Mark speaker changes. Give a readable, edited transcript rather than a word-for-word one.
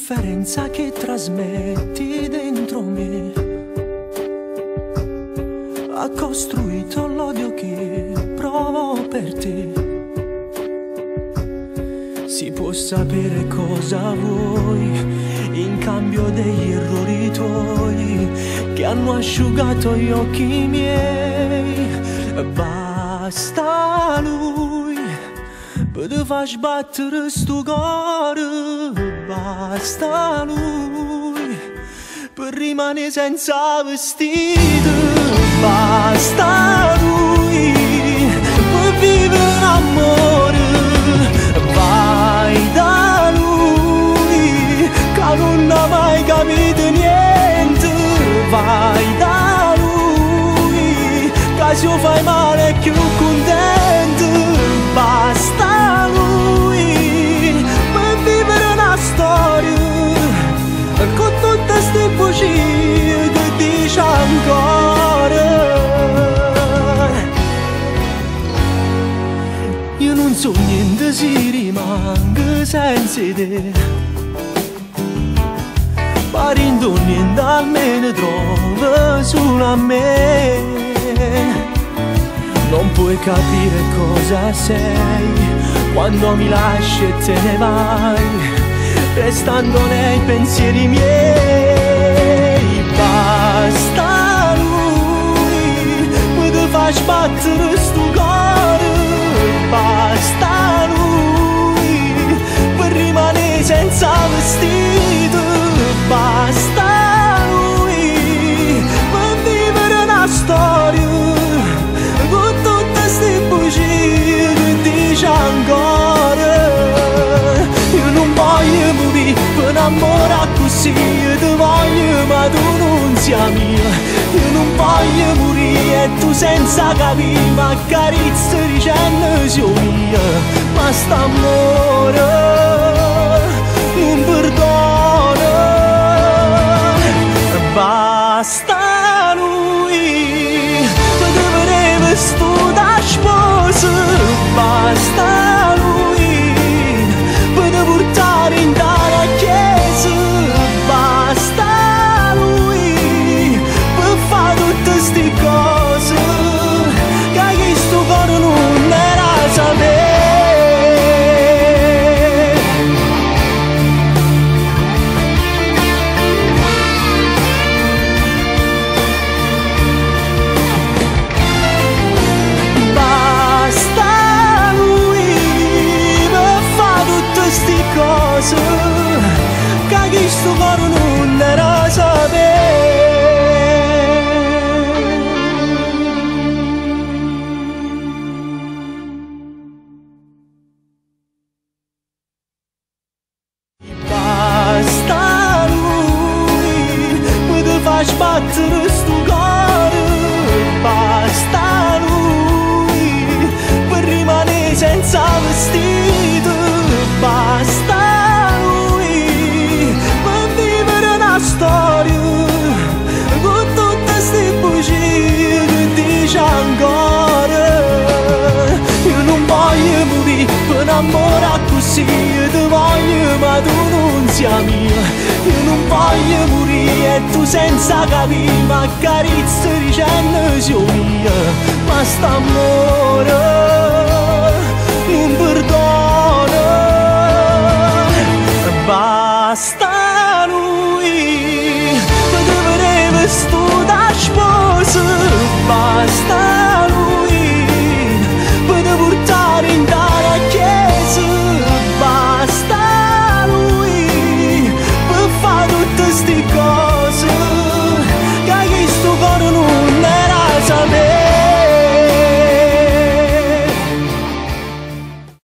Speaker 1: l'indifferenza che trasmetti dentro me ha costruito l'odio che provo per te. Si può sapere cosa vuoi in cambio degli errori tuoi che hanno asciugato gli occhi miei. Basta lui per te far sbattere sto cuore. Basta lui per rimanere senza vestito. Basta lui per vivere l'amore. Vai da lui che non ha mai capito niente. Vai da lui che se lo fai male è più contento. Basta lui per vivere una storia con tutte ste bugie che dice ancora. Io non so niente se rimango senza te. Parindo niente almeno trova solo a me. Non puoi capire cosa sei quando mi lasci e te ne vai, restando nei pensieri miei. Basta lui per te far sbattere sto cuore. Basta lui per rimanere senza vestito. Basta lui per vivere una storia con tutte ste bugie che dice ancora. Io non voglio morire per innamorare così. Io ti voglio ma tu non sei mia. Io non voglio morire e tu senza capire mi accarezzi dicendo sei mia. Ma st'amore non perdona. Basta lui per te vestito da sposa. Basta lui per te portare in tale chiesa. Basta lui per fare tutte ste cose che sto cuore non era sapere. Basta lui per fare tutte ste cose che sto cuore non era sapere. Basta lui per te far sbattere sto cuore. Basta lui per rimanere senza vestito. Basta lui per vivere una storia con tutte ste bugie che dice ancora. Io non voglio morire per innamorare così. Io ti voglio ma tu non sei mia. Io non voglio morire e tu senza capire mi accarezzi dicendo sei mia. Ma st'amore non perdona. Basta lui per te vestito da sposa. Basta